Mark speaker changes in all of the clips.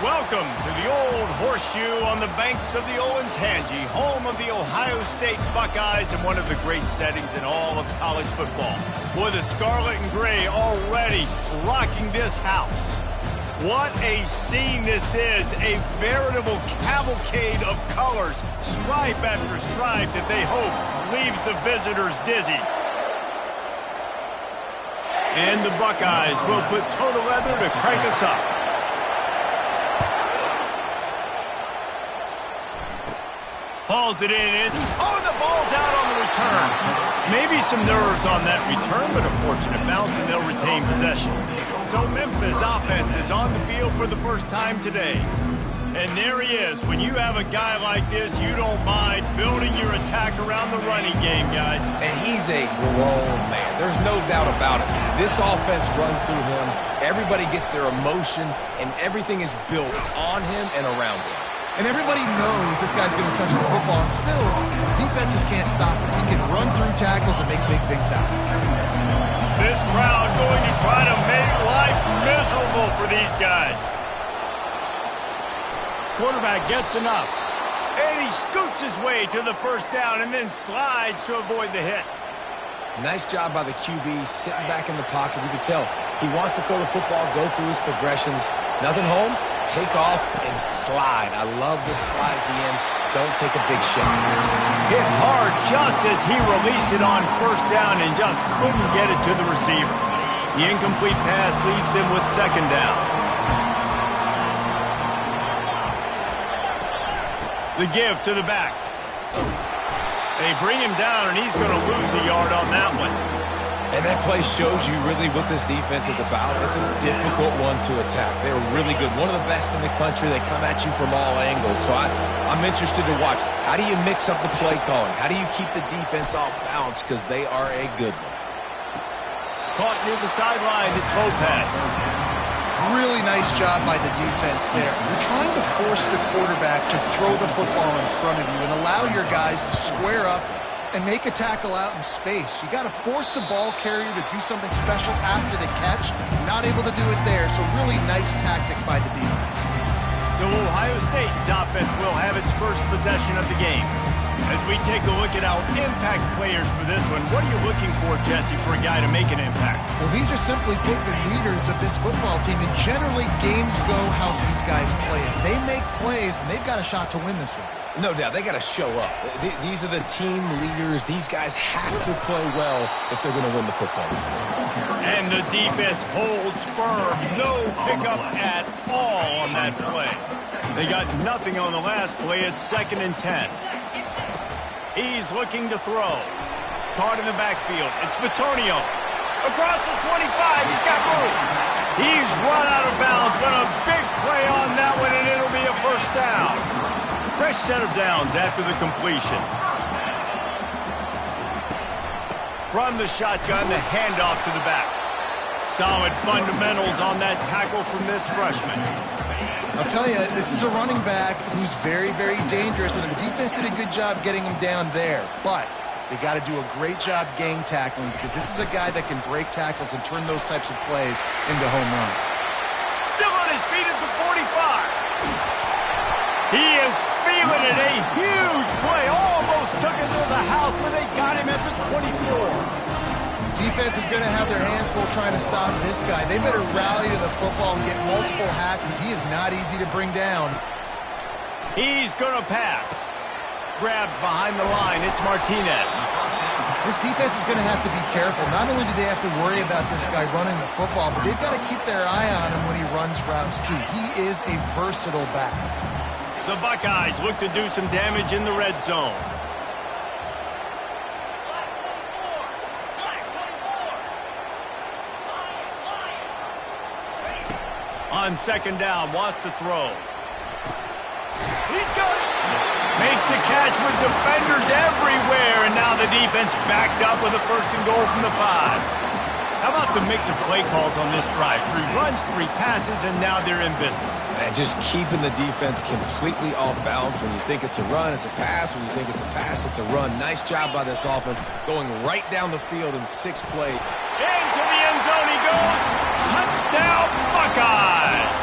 Speaker 1: Welcome to the Old Horseshoe on the banks of the old Ncaa, home of the Ohio State Buckeyes and one of the great settings in all of college football. Boy, the scarlet and gray already rocking this house. What a scene this is, a veritable cavalcade of colors, stripe after stripe that they hope leaves the visitors dizzy. And the Buckeyes will put total leather to crank us up. Hauls it in, and the ball's out on the return. Maybe some nerves on that return, but a fortunate bounce, and they'll retain possession. So Memphis offense is on the field for the first time today. And there he is. When you have a guy like this, you don't mind building your attack around the running game, guys.
Speaker 2: And he's a grown man. There's no doubt about it. This offense runs through him. Everybody gets their emotion, and everything is built on him and around him.
Speaker 3: And everybody knows this guy's going to touch the football, and still, defenses can't stop him. He can run through tackles and make big things happen.
Speaker 1: This crowd going to try to make life miserable for these guys. Quarterback gets enough. And he scoots his way to the first down and then slides to avoid the hit.
Speaker 2: Nice job by the QB, sitting back in the pocket. You can tell he wants to throw the football, go through his progressions. Nothing home, take off, and slide. I love the slide at the end. Don't take a big shot.
Speaker 1: Hit hard just as he released it on first down and just couldn't get it to the receiver. The incomplete pass leaves him with second down. The give to the back. They bring him down, and he's going to lose a yard on that one.
Speaker 2: And that play shows you really what this defense is about. It's a difficult one to attack. They're really good. One of the best in the country. They come at you from all angles. So I'm interested to watch. How do you mix up the play calling? How do you keep the defense off balance? Because they are a good one.
Speaker 1: Caught near the sideline. It's Lopez.
Speaker 3: Really nice job by the defense there. You're trying to force the quarterback to throw the football in front of you and allow your guys to square up and make a tackle out in space. You got to force the ball carrier to do something special after the catch. Not able to do it there, so really nice tactic by the defense.
Speaker 1: So Ohio State's offense will have its first possession of the game. As we take a look at our impact players for this one, what are you looking for, Jesse, for a guy to make an impact?
Speaker 3: Well, these are simply put the leaders of this football team, and generally games go how these guys play. If they make plays, then they've got a shot to win this one.
Speaker 2: No doubt. They got to show up. These are the team leaders. These guys have to play well if they're going to win the football game.
Speaker 1: And the defense holds firm. No pickup at all on that play. They got nothing on the last play. It's 2nd and 10. He's looking to throw. Caught in the backfield. It's Bitonio. Across the 25. He's got room. He's run out of bounds, but a big play on that one, and it'll be a first down. Fresh set of downs after the completion. From the shotgun, the handoff to the back. Solid fundamentals on that tackle from this freshman.
Speaker 3: I'll tell you, this is a running back who's very, very dangerous, and the defense did a good job getting him down there. But they got to do a great job game tackling, because this is a guy that can break tackles and turn those types of plays into home runs.
Speaker 1: Still on his feet at the 45. He is feeling it. A huge play. Almost took it to the house, but they got him at the 24.
Speaker 3: Defense is going to have their hands full trying to stop this guy. They better rally to the football and get multiple hats, because he is not easy to bring down.
Speaker 1: He's going to pass. Grabbed behind the line. It's Martinez.
Speaker 3: This defense is going to have to be careful. Not only do they have to worry about this guy running the football, but they've got to keep their eye on him when he runs routes too. He is a versatile back.
Speaker 1: The Buckeyes look to do some damage in the red zone. On 2nd down, wants to throw. He's got it. Makes the catch with defenders everywhere, and now the defense backed up with a 1st and goal from the 5. How about the mix of play calls on this drive? 3 runs, 3 passes, and now they're in business.
Speaker 2: And just keeping the defense completely off balance. When you think it's a run, it's a pass. When you think it's a pass, it's a run. Nice job by this offense, going right down the field in 6 plays.
Speaker 1: Into the end zone he goes. Touchdown, Buckeyes!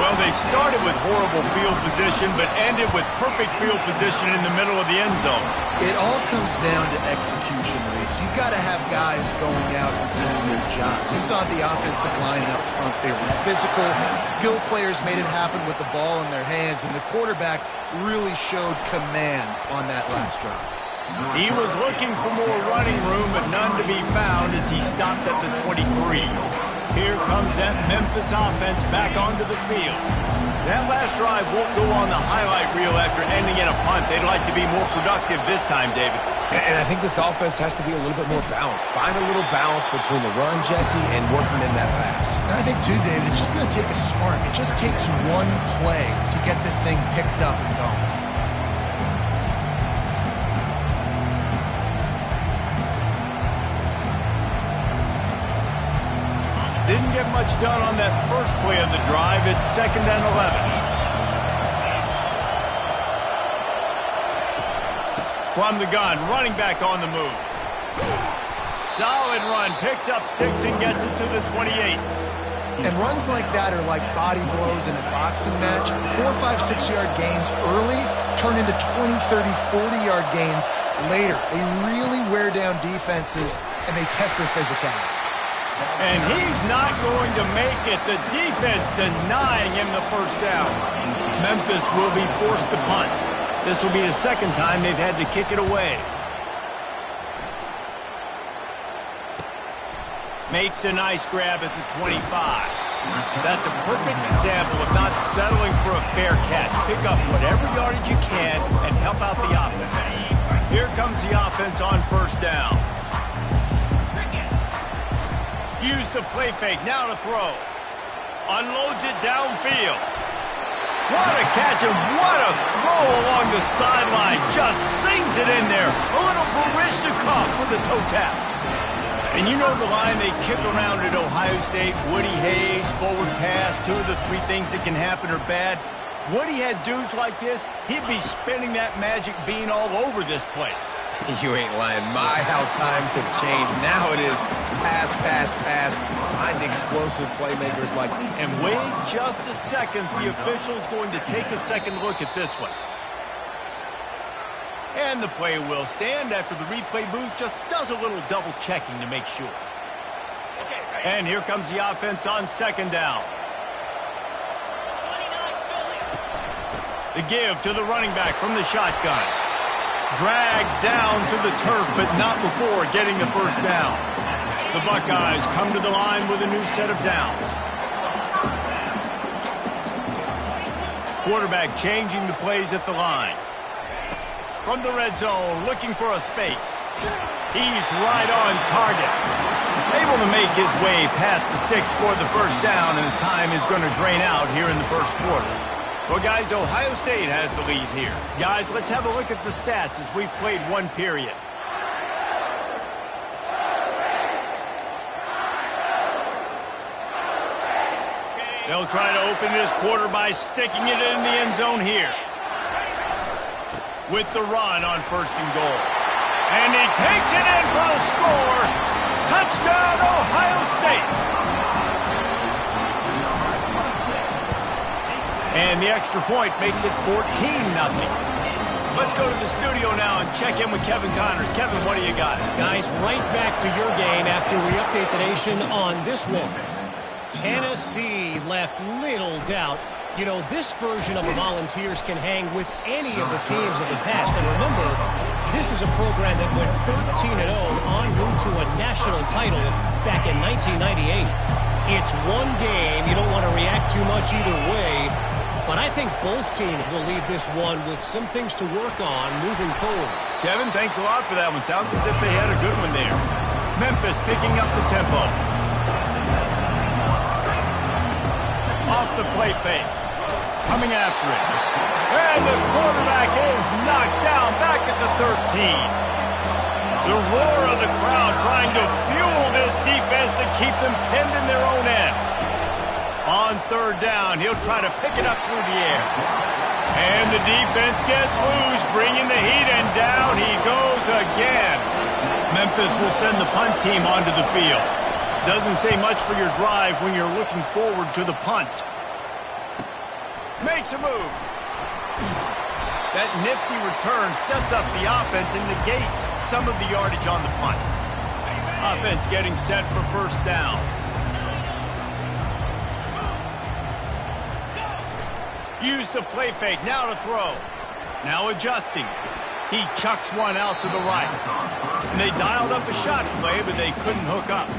Speaker 1: Well, they started with horrible field position, but ended with perfect field position in the middle of the end zone.
Speaker 3: It all comes down to execution, Reese. You've got to have guys going out and doing their jobs. You saw the offensive line up front. They were physical. Skilled players made it happen with the ball in their hands, and the quarterback really showed command on that last drive.
Speaker 1: He was looking for more running room, but none to be found as he stopped at the 23. Here comes that Memphis offense back onto the field. That last drive won't go on the highlight reel after ending in a punt. They'd like to be more productive this time, David.
Speaker 2: And I think this offense has to be a little bit more balanced. Find a little balance between the run, Jesse, and working in that pass.
Speaker 3: And I think, too, David, it's just going to take a spark. It just takes one play to get this thing picked up and going.
Speaker 1: Didn't get much done on that first play of the drive. It's 2nd and 11. From the gun, running back on the move. Solid run, picks up 6 and gets it to the 28.
Speaker 3: And runs like that are like body blows in a boxing match. 4, 5, 6-yard gains early turn into 20, 30, 40-yard gains later. They really wear down defenses, and they test their physicality.
Speaker 1: And he's not going to make it. The defense denying him the first down. Memphis will be forced to punt. This will be the second time they've had to kick it away. Makes a nice grab at the 25. That's a perfect example of not settling for a fair catch. Pick up whatever yardage you can and help out the offense. Here comes the offense on first down. Use the play fake, now to throw. Unloads it downfield. What a catch and what a throw along the sideline. Just sings it in there. A little Barishnikov for the toe tap. And you know the line they kick around at Ohio State, Woody Hayes, forward pass, 2 of the 3 things that can happen are bad. Woody had dudes like this, he'd be spinning that magic bean all over this place.
Speaker 2: You ain't lying. My, how times have changed. Now it is pass, pass, pass. Find explosive playmakers like...
Speaker 1: And wait just a second. The official's going to take a second look at this one. And the play will stand after the replay booth just does a little double checking to make sure. And here comes the offense on 2nd down. The give to the running back from the shotgun. Dragged down to the turf, but not before getting the first down. The Buckeyes come to the line with a new set of downs. Quarterback changing the plays at the line. From the red zone, looking for a space. He's right on target. Able to make his way past the sticks for the first down, and the time is going to drain out here in the first quarter. Well, guys, Ohio State has the lead here. Guys, let's have a look at the stats as we've played one period. They'll try to open this quarter by sticking it in the end zone here. With the run on 1st and goal. And he takes it in for the score. Touchdown, Ohio State. And the extra point makes it 14-0. Let's go to the studio now and check in with Kevin Connors. Kevin, what do you got?
Speaker 4: Guys, right back to your game after we update the nation on this one. Tennessee left little doubt. You know, this version of the Volunteers can hang with any of the teams of the past. And remember, this is a program that went 13-0 en route to a national title back in 1998. It's one game. You don't want to react too much either way. But I think both teams will leave this one with some things to work on moving forward.
Speaker 1: Kevin, thanks a lot for that one. Sounds as if they had a good one there. Memphis picking up the tempo. Off the play fake. Coming after it. And the quarterback is knocked down back at the 13. The roar of the crowd trying to fuel this defense to keep them pinned in their own end. On 3rd down, he'll try to pick it up through the air. And the defense gets loose, bringing the heat, and down he goes again. Memphis will send the punt team onto the field. Doesn't say much for your drive when you're looking forward to the punt. Makes a move. That nifty return sets up the offense and negates some of the yardage on the punt. Offense getting set for first down. Use the play fake, now to throw. Now adjusting. He chucks one out to the right. And they dialed up a shot play, but they couldn't hook up.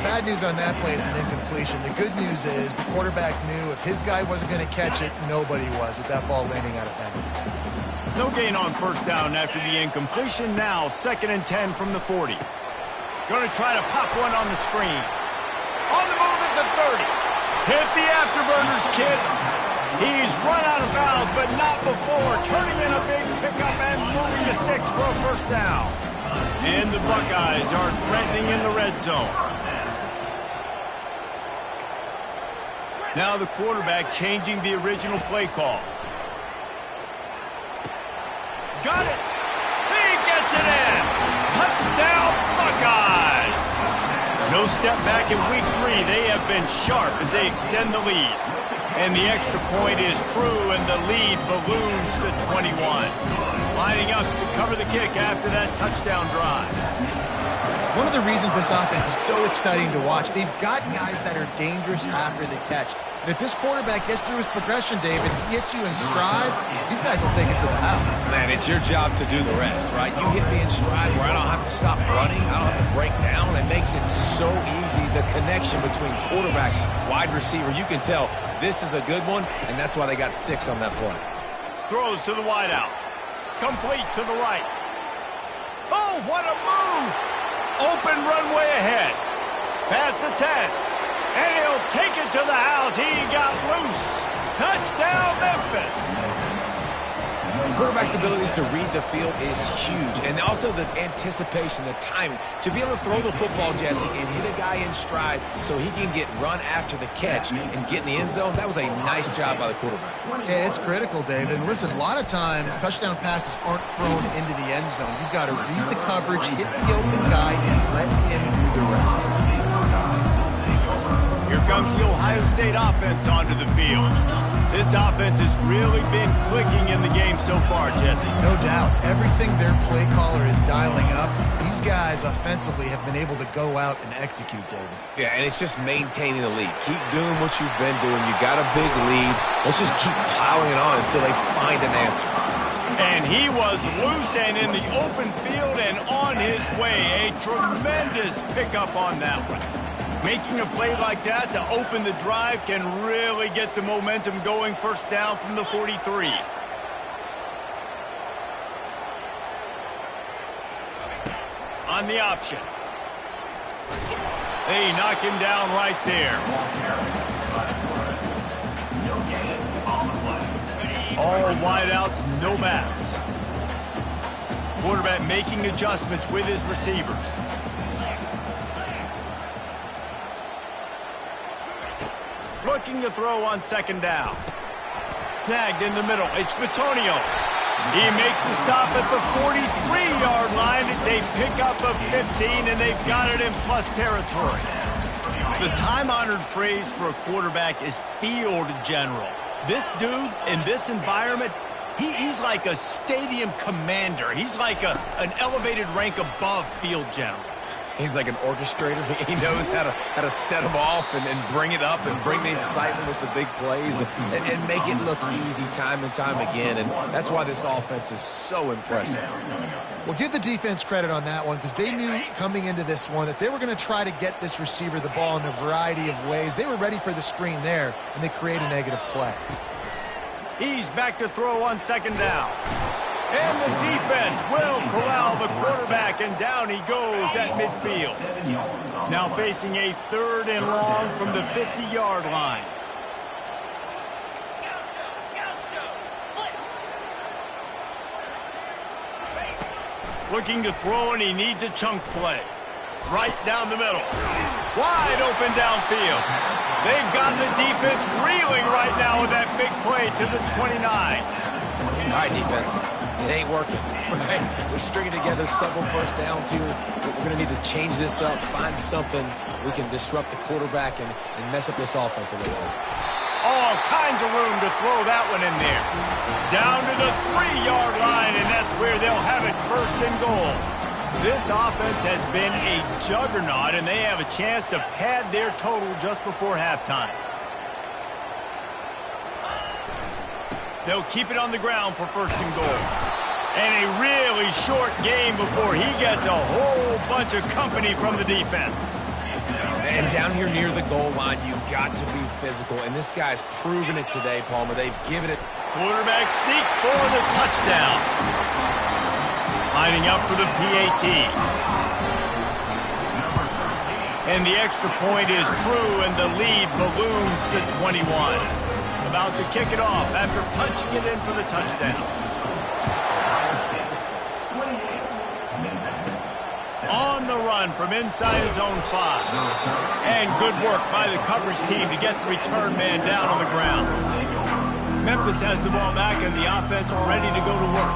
Speaker 3: Bad news on that play, it's an incompletion. The good news is the quarterback knew if his guy wasn't going to catch it, nobody was with that ball landing out of bounds.
Speaker 1: No gain on first down after the incompletion. Now 2nd and 10 from the 40. Going to try to pop one on the screen. On the move at the 30. Hit the afterburners, kid. He's run out of bounds, but not before turning in a big pickup and moving the sticks for a first down. And the Buckeyes are threatening in the red zone. Now the quarterback changing the original play call. Got it. He gets it in. Touchdown, Buckeyes. No step back in week 3. They have been sharp as they extend the lead. And the extra point is true, and the lead balloons to 21. Lining up to cover the kick after that touchdown drive.
Speaker 3: One of the reasons this offense is so exciting to watch, they've got guys that are dangerous after the catch. And if this quarterback gets through his progression, David, he hits you in stride, these guys will take it to the house.
Speaker 2: Man, it's your job to do the rest, right? You hit me in stride where I don't have to stop running. I don't have to break down. It makes it so easy. The connection between quarterback, wide receiver, you can tell this is a good one, and that's why they got 6 on that play.
Speaker 1: Throws to the wideout. Complete to the right. Oh, what a move! Open runway ahead. Past the 10. And he'll take it to the house. He got loose. Touchdown, Memphis.
Speaker 2: Quarterback's abilities to read the field is huge. And also the anticipation, the timing. To be able to throw the football, Jesse, and hit a guy in stride so he can get run after the catch and get in the end zone, that was a nice job by the quarterback.
Speaker 3: Yeah, it's critical, David. And listen, a lot of times touchdown passes aren't thrown into the end zone. You've got to read the coverage, hit the open guy, and let him do the rest.
Speaker 1: Here comes the Ohio State offense onto the field. This offense has really been clicking in the game so far, Jesse.
Speaker 3: No doubt. Everything their play caller is dialing up, these guys offensively have been able to go out and execute, David.
Speaker 2: Yeah, and it's just maintaining the lead. Keep doing what you've been doing. You got a big lead. Let's just keep piling it on until they find an answer.
Speaker 1: And he was loose and in the open field and on his way. A tremendous pickup on that one. Making a play like that to open the drive can really get the momentum going. First down from the 43. On the option. They knock him down right there. All wideouts, no backs. Quarterback making adjustments with his receivers. Looking to throw on 2nd down. Snagged in the middle. It's Bitonio. He makes the stop at the 43-yard line. It's a pickup of 15, and they've got it in plus territory. The time-honored phrase for a quarterback is field general. This dude, in this environment, he's like a stadium commander. He's like an elevated rank above field general.
Speaker 2: He's like an orchestrator. He knows how to set them off and bring it up and bring the excitement with the big plays and make it look easy time and time again. And that's why this offense is so impressive.
Speaker 3: Well, give the defense credit on that one because they knew coming into this one that they were going to try to get this receiver the ball in a variety of ways. They were ready for the screen there, and they create a negative play.
Speaker 1: He's back to throw on 2nd down. And the defense will corral the quarterback, and down he goes at midfield. Now facing a 3rd and long from the 50-yard line. Looking to throw, and he needs a chunk play. Right down the middle. Wide open downfield. They've got the defense reeling right now with that big play to the 29.
Speaker 2: All right, defense. It ain't working, right? We're stringing together several first downs here. We're going to need to change this up, find something we can disrupt the quarterback and mess up this offense a little bit.
Speaker 1: Oh, kinds of room to throw that one in there. Down to the 3-yard line, and that's where they'll have it, first and goal. This offense has been a juggernaut, and they have a chance to pad their total just before halftime. They'll keep it on the ground for first and goal. And a really short game before he gets a whole bunch of company from the defense.
Speaker 2: And down here near the goal line, you've got to be physical. And this guy's proven it today, Palmer. They've given it.
Speaker 1: Quarterback sneak for the touchdown. Lining up for the PAT. And the extra point is true, and the lead balloons to 21. About to kick it off after punching it in for the touchdown. On the run from inside his own 5. And good work by the coverage team to get the return man down on the ground. Memphis has the ball back and the offense ready to go to work.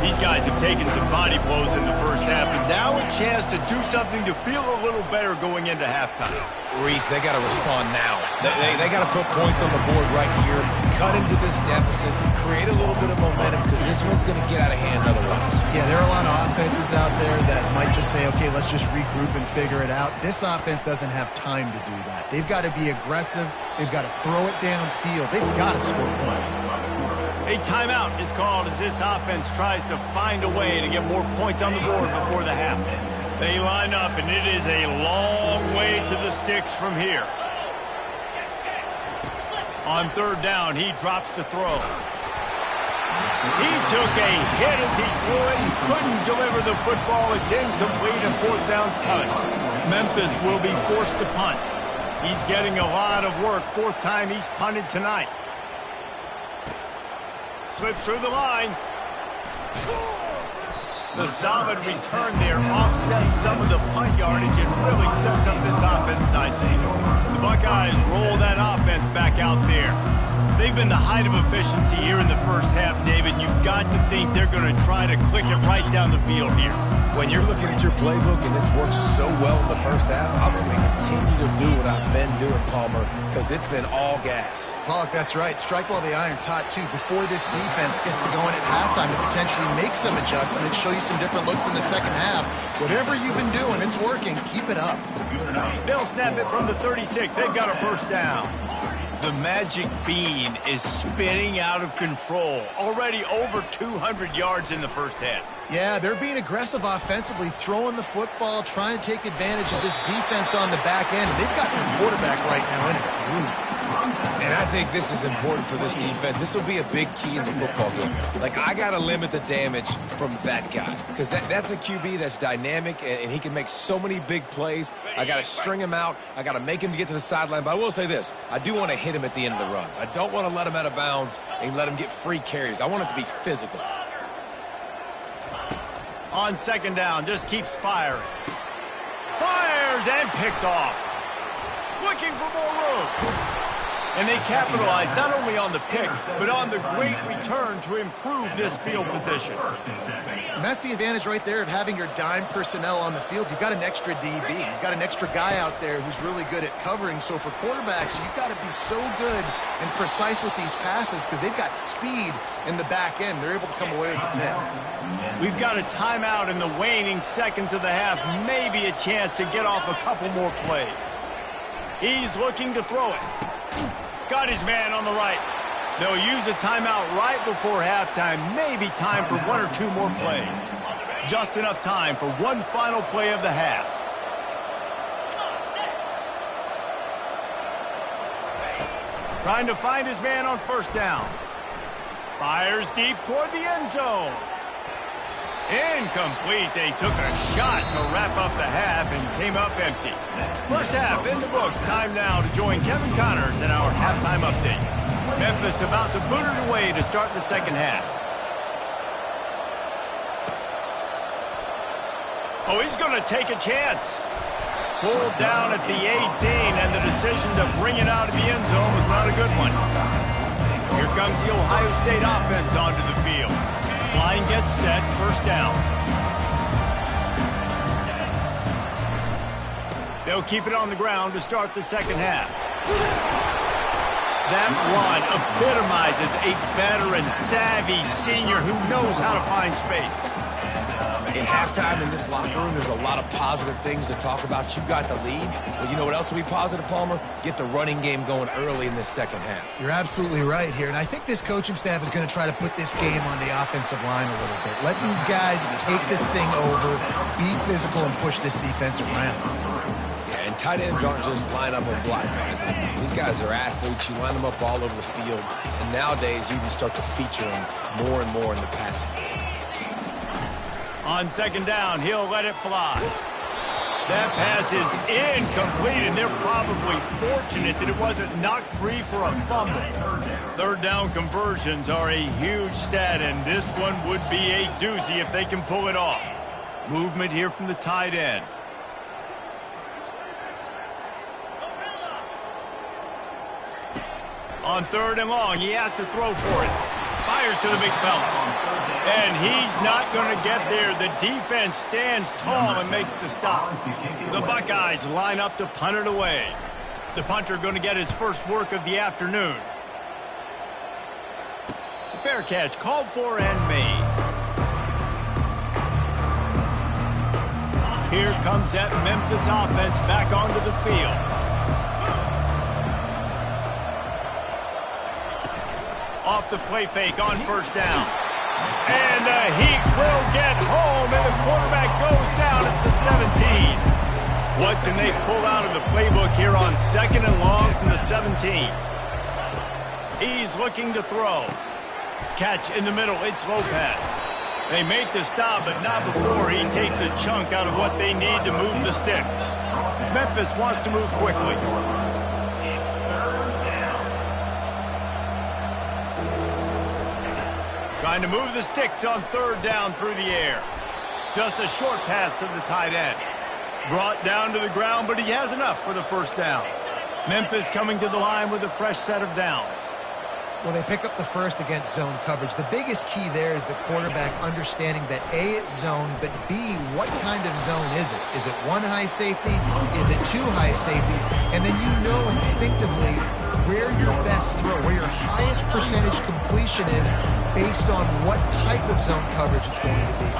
Speaker 1: These guys have taken some body blows in the first half, but now a chance to do something to feel a little better going into halftime.
Speaker 2: Reese, they got to respond now. They got to put points on the board right here, cut into this deficit, create a little bit of momentum, because this one's going to get out of hand otherwise.
Speaker 3: Yeah, there are a lot of offenses out there that might just say, okay, let's just regroup and figure it out. This offense doesn't have time to do that. They've got to be aggressive. They've got to throw it downfield. They've got to score points.
Speaker 1: A timeout is called as this offense tries to find a way to get more points on the board before the half. They line up, and it is a long way to the sticks from here. On third down, he drops to throw. He took a hit as he threw it and couldn't deliver the football. It's incomplete, and fourth down's coming. Memphis will be forced to punt. He's getting a lot of work. Fourth time he's punted tonight. Slips through the line. The solid return there offsets some of the punt yardage and really sets up this offense nicely. The Buckeyes roll that offense back out there. They've been the height of efficiency here in the first half, David. You've got to think they're going to try to click it right down the field here.
Speaker 2: When you're looking at your playbook and it's worked so well in the first half, I'm going to continue to do what I've been doing, Palmer, because it's been all gas.
Speaker 3: Pollock, that's right. Strike while the iron's hot, too. Before this defense gets to going at halftime to potentially make some adjustments, show you some different looks in the second half. Whatever you've been doing, it's working. Keep it up.
Speaker 1: They'll snap it from the 36. They've got a first down. The magic bean is spinning out of control. Already over 200 yards in the first half.
Speaker 3: Yeah, they're being aggressive offensively, throwing the football, trying to take advantage of this defense on the back end. They've got their quarterback right now in a groove.
Speaker 2: And I think this is important for this defense. This will be a big key in the football game. Like, I got to limit the damage from that guy, because that's a QB that's dynamic, and he can make so many big plays. I got to string him out. I got to make him get to the sideline. But I will say this. I do want to hit him at the end of the runs. I don't want to let him out of bounds and let him get free carries. I want it to be physical.
Speaker 1: On second down, just keeps firing. Fires and picked off. Looking for more room. And they capitalize not only on the pick, but on the great return to improve this field position.
Speaker 3: And that's the advantage right there of having your dime personnel on the field. You've got an extra DB. You've got an extra guy out there who's really good at covering. So for quarterbacks, you've got to be so good and precise with these passes because they've got speed in the back end. They're able to come away with the pick.
Speaker 1: We've got a timeout in the waning seconds of the half. Maybe a chance to get off a couple more plays. He's looking to throw it. Got his man on the right. They'll use a timeout right before halftime. Maybe time for one or two more plays. Just enough time for one final play of the half. Trying to find his man on first down. Fires deep toward the end zone. Incomplete. They took a shot to wrap up the half and came up empty. First half in the books. Time now to join Kevin Connors in our halftime update. Memphis about to boot it away to start the second half. Oh, he's going to take a chance. Pulled down at the 18, and the decision to bring it out of the end zone was not a good one. Here comes the Ohio State offense onto the field. Line gets set, first down. They'll keep it on the ground to start the second half. That run epitomizes a veteran, savvy senior who knows how to find space.
Speaker 2: At halftime in this locker room, there's a lot of positive things to talk about. You got the lead. But you know what else will be positive, Palmer? Get the running game going early in this second half.
Speaker 3: You're absolutely right here. And I think this coaching staff is going to try to put this game on the offensive line a little bit. Let these guys take this thing over, be physical, and push this defense around.
Speaker 2: Yeah, and tight ends aren't just line up and block guys. These guys are athletes. You line them up all over the field. And nowadays, you can start to feature them more and more in the passing game.
Speaker 1: On second down, he'll let it fly. That pass is incomplete, and they're probably fortunate that it wasn't knocked free for a fumble. Third down conversions are a huge stat, and this one would be a doozy if they can pull it off. Movement here from the tight end. On third and long, he has to throw for it. Fires to the big fella. And he's not going to get there. The defense stands tall and makes the stop. The Buckeyes line up to punt it away. The punter going to get his first work of the afternoon. Fair catch called for and made. Here comes that Memphis offense back onto the field. Off the play fake on first down. And the Heat will get home, and the quarterback goes down at the 17. What can they pull out of the playbook here on second and long from the 17? He's looking to throw. Catch in the middle, it's Lopez. They make the stop, but not before he takes a chunk out of what they need to move the sticks. Memphis wants to move quickly. Trying to move the sticks on third down through the air. Just a short pass to the tight end. Brought down to the ground, but he has enough for the first down. Memphis coming to the line with a fresh set of downs.
Speaker 3: Well, they pick up the first against zone coverage. The biggest key there is the quarterback understanding that A, it's zone, but B, what kind of zone is it? Is it one high safety? Is it two high safeties? And then you know instinctively where your best throw, where your highest percentage completion is based on what type of zone coverage it's going to be.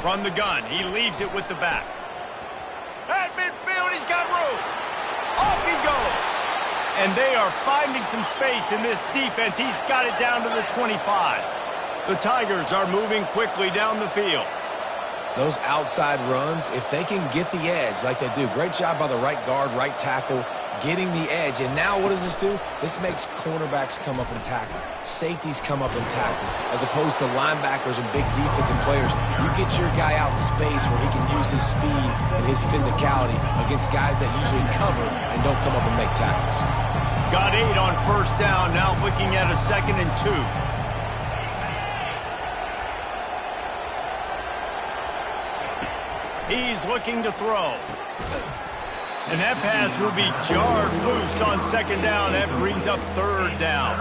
Speaker 1: From the gun, he leaves it with the back. At midfield, he's got room. Off he goes. And they are finding some space in this defense. He's got it down to the 25. The Tigers are moving quickly down the field.
Speaker 2: Those outside runs, if they can get the edge like they do, great job by the right guard, right tackle, getting the edge. And now what does this do? This makes cornerbacks come up and tackle. Safeties come up and tackle. As opposed to linebackers and big defensive players, you get your guy out in space where he can use his speed and his physicality against guys that usually cover and don't come up and make tackles.
Speaker 1: Got 8 on first down, now looking at a 2nd and 2. He's looking to throw. And that pass will be jarred loose on second down. That brings up third down.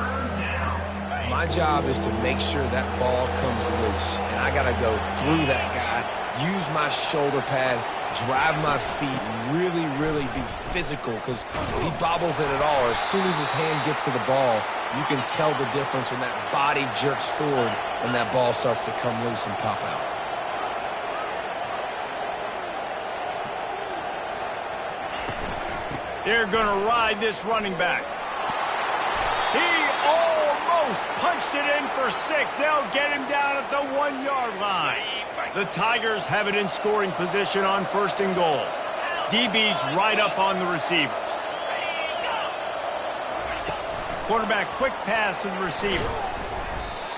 Speaker 2: My job is to make sure that ball comes loose. And I got to go through that guy, use my shoulder pad, drive my feet, really, really be physical. Because if he bobbles it at all, or as soon as his hand gets to the ball, you can tell the difference when that body jerks forward and that ball starts to come loose and pop out.
Speaker 1: They're going to ride this running back. He almost punched it in for 6. They'll get him down at the 1-yard line. The Tigers have it in scoring position on 1st and goal. DB's right up on the receivers. Quarterback quick pass to the receiver.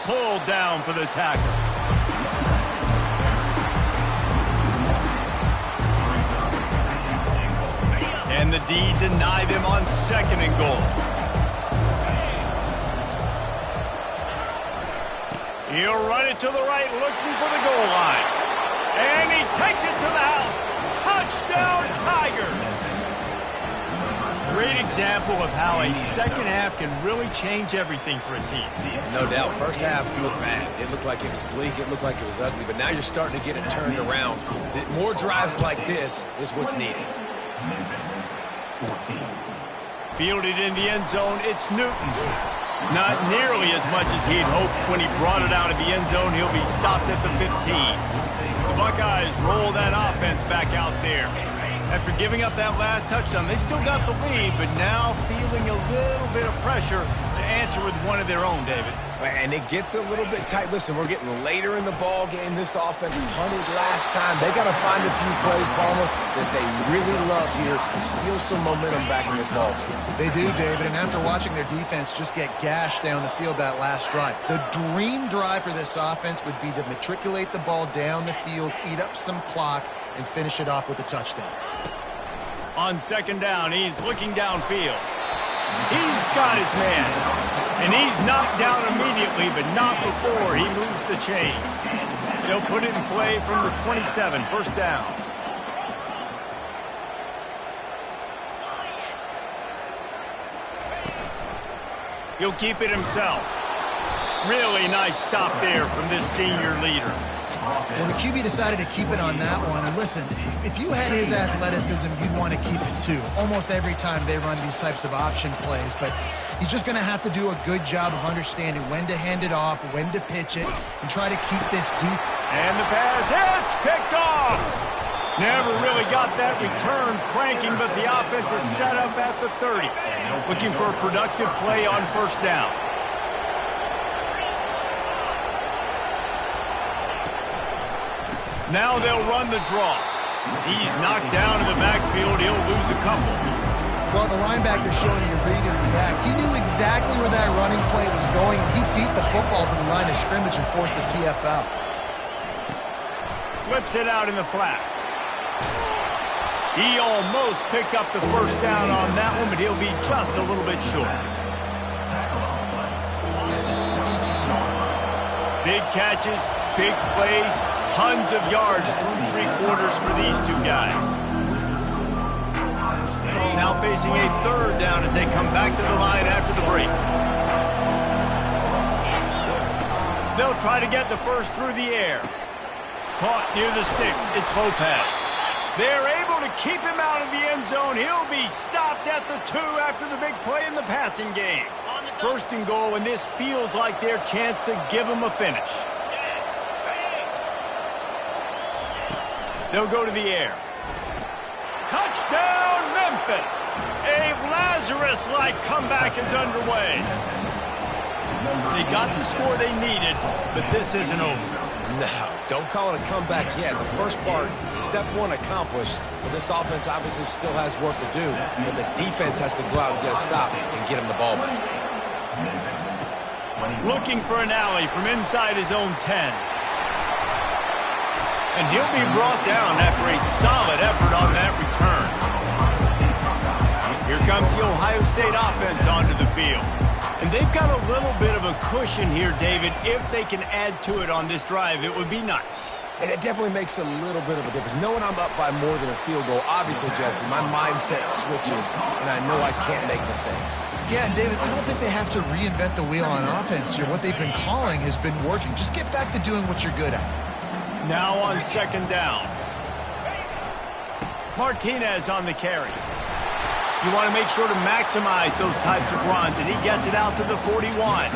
Speaker 1: Pulled down for the tackle. And the D deny them on 2nd and goal. He'll run it to the right, looking for the goal line. And he takes it to the house. Touchdown, Tigers! Great example of how a second half can really change everything for a team.
Speaker 2: No doubt. First half looked bad. It looked like it was bleak. It looked like it was ugly. But now you're starting to get it turned around. More drives like this is what's needed.
Speaker 1: Fielded in the end zone, it's Newton. Not nearly as much as he'd hoped when he brought it out of the end zone. He'll be stopped at the 15. The Buckeyes roll that offense back out there. After giving up that last touchdown, they've still got the lead, but now feeling a little bit of pressure to answer with one of their own, David.
Speaker 2: And it gets a little bit tight. Listen, we're getting later in the ball game. This offense punted last time. They got to find a few plays, Palmer, that they really love here and steal some momentum back in this ball game.
Speaker 3: They do, David, and after watching their defense just get gashed down the field that last drive, the dream drive for this offense would be to matriculate the ball down the field, eat up some clock, and finish it off with a touchdown.
Speaker 1: On second down, he's looking downfield. He's got his man. And he's knocked down immediately, but not before he moves the chains. They'll put it in play from the 27, first down. He'll keep it himself. Really nice stop there from this senior leader.
Speaker 3: Well, the QB decided to keep it on that one. And listen, if you had his athleticism, you'd want to keep it too. Almost every time they run these types of option plays. But he's just going to have to do a good job of understanding when to hand it off, when to pitch it, and try to keep this deep.
Speaker 1: And the pass hits, picked off. Never really got that return cranking, but the offense is set up at the 30. Looking for a productive play on first down. Now they'll run the draw. He's knocked down in the backfield. He'll lose a couple.
Speaker 3: Well, the linebacker's showing you read and react. He knew exactly where that running play was going, and he beat the football to the line of scrimmage and forced the TFL.
Speaker 1: Flips it out in the flat. He almost picked up the first down on that one, but he'll be just a little bit short. Big catches, big plays, tons of yards through three quarters for these two guys. Now facing a third down as they come back to the line after the break. They'll try to get the first through the air. Caught near the sticks. It's Lopez. They're able to keep him out of the end zone. He'll be stopped at the 2 after the big play in the passing game. First and goal, and this feels like their chance to give him a finish. They'll go to the air. Touchdown, Memphis! A Lazarus-like comeback is underway. They got the score they needed, but this isn't over.
Speaker 2: No, don't call it a comeback yet. The first part, step one accomplished, but this offense obviously still has work to do, but the defense has to go out and get a stop and get him the ball back.
Speaker 1: Looking for an alley from inside his own 10. And he'll be brought down after a solid effort on that return. Here comes the Ohio State offense onto the field. And they've got a little bit of a cushion here, David. If they can add to it on this drive, it would be nice.
Speaker 2: And it definitely makes a little bit of a difference. Knowing I'm up by more than a field goal, obviously, Jesse, my mindset switches, and I know I can't make mistakes.
Speaker 3: Yeah, and David, I don't think they have to reinvent the wheel on offense here. What they've been calling has been working. Just get back to doing what you're good at.
Speaker 1: Now on second down. Martinez on the carry. You want to make sure to maximize those types of runs, and he gets it out to the 41.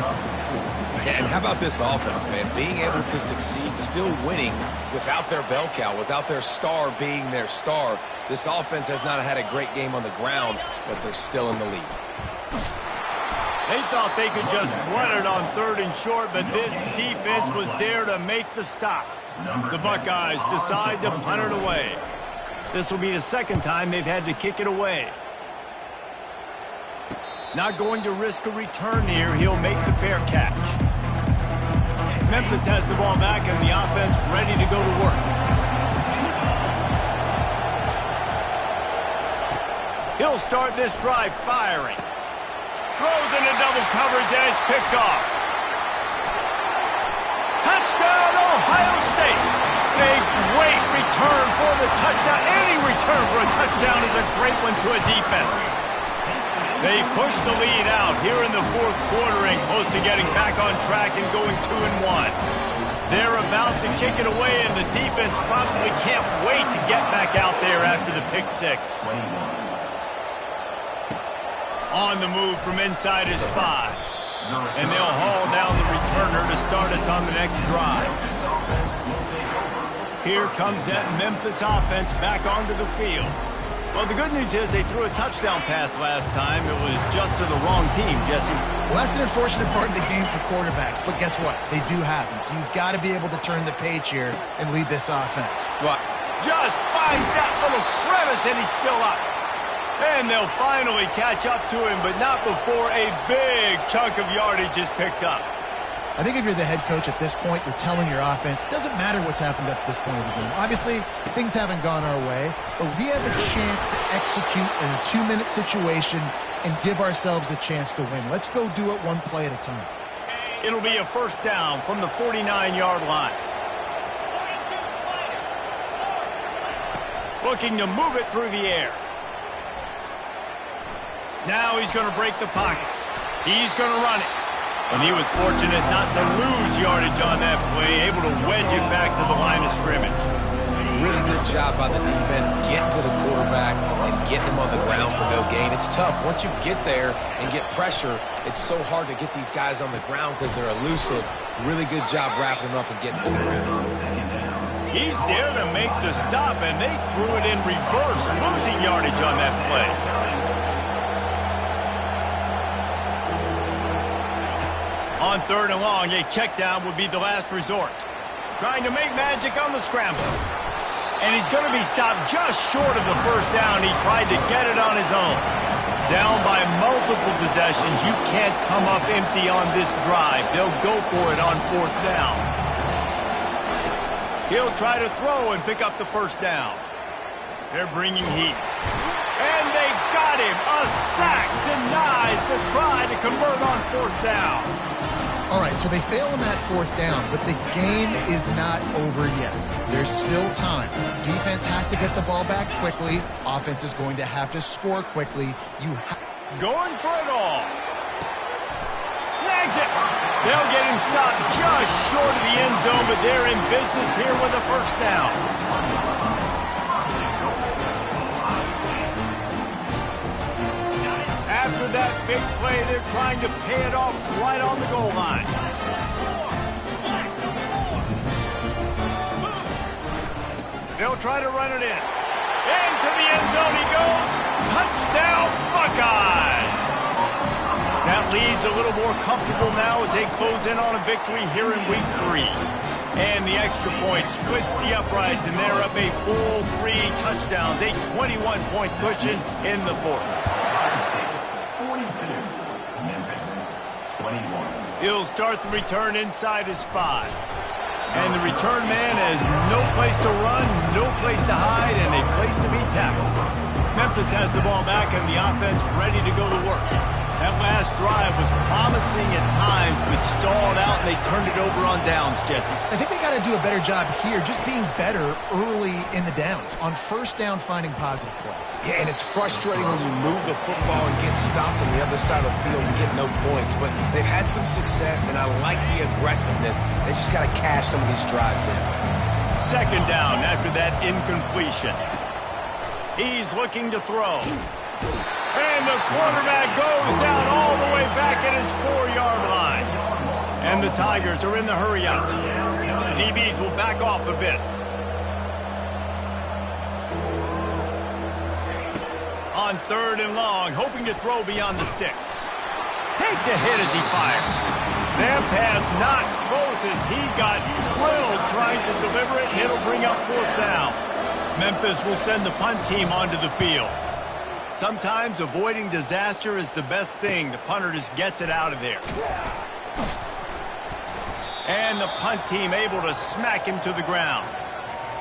Speaker 2: And how about this offense, man? Being able to succeed, still winning without their bell cow, without their star being their star. This offense has not had a great game on the ground, but they're still in the lead.
Speaker 1: They thought they could just run it on third and short, but this defense was there to make the stop. The Buckeyes decide to punt it away. This will be the second time they've had to kick it away. Not going to risk a return here. He'll make the fair catch. Memphis has the ball back and the offense ready to go to work. He'll start this drive firing. Throws into double coverage and it's picked off. Touchdown, Ohio State. A great return for the touchdown. Any return for a touchdown is a great one to a defense. They push the lead out here in the fourth quarter and close to getting back on track and going 2-1. They're about to kick it away, and the defense probably can't wait to get back out there after the pick six. On the move from inside his 5. And they'll haul down the returner to start us on the next drive. Here comes that Memphis offense back onto the field. Well, the good news is they threw a touchdown pass last time. It was just to the wrong team, Jesse.
Speaker 3: Well, that's an unfortunate part of the game for quarterbacks, but guess what? They do happen, so you've got to be able to turn the page here and lead this offense.
Speaker 1: Right. Just finds that little crevice, and he's still up. And they'll finally catch up to him, but not before a big chunk of yardage is picked up.
Speaker 3: I think if you're the head coach at this point, you're telling your offense, it doesn't matter what's happened up to this point of the game. Obviously, things haven't gone our way, but we have a chance to execute in a 2-minute situation and give ourselves a chance to win. Let's go do it one play at a time.
Speaker 1: It'll be a first down from the 49-yard line. Looking to move it through the air. Now he's going to break the pocket. He's going to run it. And he was fortunate not to lose yardage on that play, able to wedge it back to the line of scrimmage.
Speaker 2: Really good job by the defense getting to the quarterback and getting him on the ground for no gain. It's tough. Once you get there and get pressure, it's so hard to get these guys on the ground because they're elusive. Really good job wrapping them up and getting to the ground.
Speaker 1: He's there to make the stop, and they threw it in reverse, losing yardage on that play. On 3rd and long, a check down would be the last resort. Trying to make magic on the scramble. And he's going to be stopped just short of the first down. He tried to get it on his own. Down by multiple possessions. You can't come up empty on this drive. They'll go for it on 4th down. He'll try to throw and pick up the first down. They're bringing heat. And they got him. A sack denies the try to convert on 4th down.
Speaker 3: All right, so they fail on that 4th down, but the game is not over yet. There's still time. Defense has to get the ball back quickly. Offense is going to have to score quickly.
Speaker 1: Going for it all. Snags it. They'll get him stopped just short of the end zone, but they're in business here with a first down. After that big play, they're trying to pay it off right on the goal line. They'll try to run it in. Into the end zone he goes. Touchdown, Buckeyes! That lead's a little more comfortable now as they close in on a victory here in Week 3. And the extra point splits the uprights, and they're up a full 3 touchdowns, a 21-point cushion in the 4th. He'll start the return inside his 5. And the return man has no place to run, no place to hide, and a place to be tackled. Memphis has the ball back and the offense ready to go to work. That last drive was promising at times, but stalled out, and they turned it over on downs, Jesse.
Speaker 3: I think they got to do a better job here, just being better early in the downs. On 1st down, finding positive plays.
Speaker 2: Yeah, and it's frustrating when you move the football and get stopped on the other side of the field and get no points. But they've had some success, and I like the aggressiveness. They just got to cash some of these drives in.
Speaker 1: 2nd down after that incompletion. He's looking to throw. And the quarterback goes down all the way back at his 4-yard line. And the Tigers are in the hurry up. The DBs will back off a bit. On 3rd and long, hoping to throw beyond the sticks. Takes a hit as he fires. That pass not close as he got drilled trying to deliver it, and it'll bring up 4th down. Memphis will send the punt team onto the field. Sometimes avoiding disaster is the best thing. The punter just gets it out of there. And the punt team able to smack him to the ground.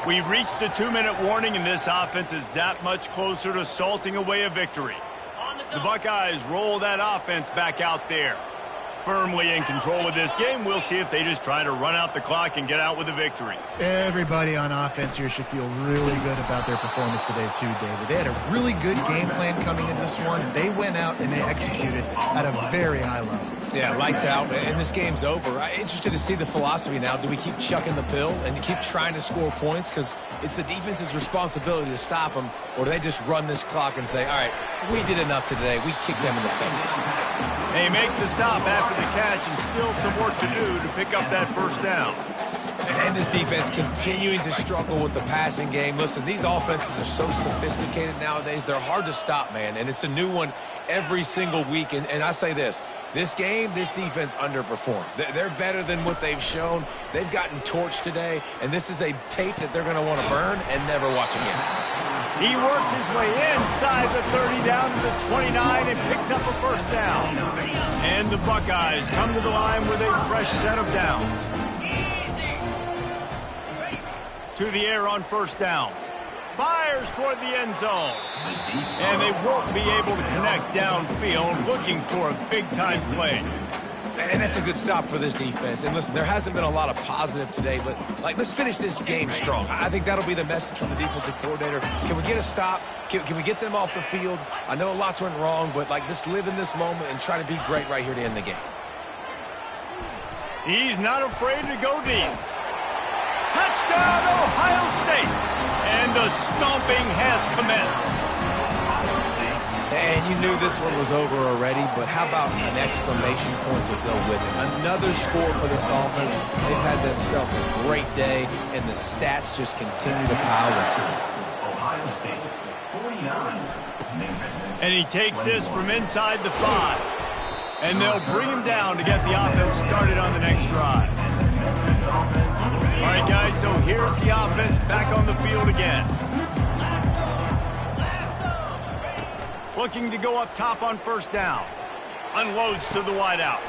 Speaker 1: We've reached the 2-minute warning, and this offense is that much closer to salting away a victory. The Buckeyes roll that offense back out there. Firmly in control of this game. We'll see if they just try to run out the clock and get out with a victory.
Speaker 3: Everybody on offense here should feel really good about their performance today too, David. They had a really good game plan coming into this one, and they went out and they executed at a very high level.
Speaker 2: Yeah, lights out, and this game's over. I'm interested to see the philosophy now. Do we keep chucking the pill and keep trying to score points because it's the defense's responsibility to stop them, or do they just run this clock and say, all right, we did enough today. We kicked them in the face.
Speaker 1: They make the stop after the catch and still some work to do to pick up that first down.
Speaker 2: And this defense continuing to struggle with the passing game. Listen, these offenses are so sophisticated nowadays. They're hard to stop, man, and it's a new one every single week. And I say this game, this defense underperformed. They're better than what they've shown. They've gotten torched today, and this is a tape that they're going to want to burn and never watch again.
Speaker 1: He works his way inside the 30 down to the 29 and picks up a first down. And the Buckeyes come to the line with a fresh set of downs. To the air on first down. Fires toward the end zone. And they won't be able to connect downfield, looking for a big-time play.
Speaker 2: And that's a good stop for this defense. And listen, there hasn't been a lot of positive today, but let's finish this game strong. I think that'll be the message from the defensive coordinator. Can we get a stop? Can we get them off the field? I know lots went wrong, but let's live in this moment and try to be great right here to end the game.
Speaker 1: He's not afraid to go deep. Touchdown, Ohio State! And the stomping has commenced.
Speaker 2: And you knew this one was over already, but how about an exclamation point to go with it? Another score for this offense. They've had themselves a great day, and the stats just continue to pile up.
Speaker 1: And he takes this from inside the 5. And they'll bring him down to get the offense started on the next drive. All right, guys, so here's the offense back on the field again. Looking to go up top on first down. Unloads to the wideout.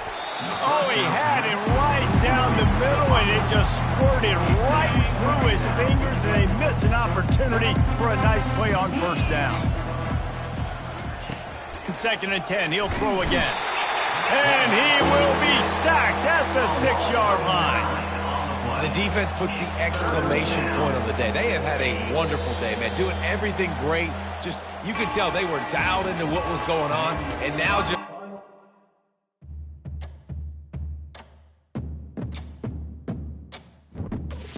Speaker 1: Oh, he had it right down the middle, and it just squirted right through his fingers, and they miss an opportunity for a nice play on first down. 2nd and 10, he'll throw again. And he will be sacked at the 6-yard line.
Speaker 2: The defense puts the exclamation point on the day. They have had a wonderful day, man, doing everything great. Just, you could tell they were dialed into what was going on, and now just...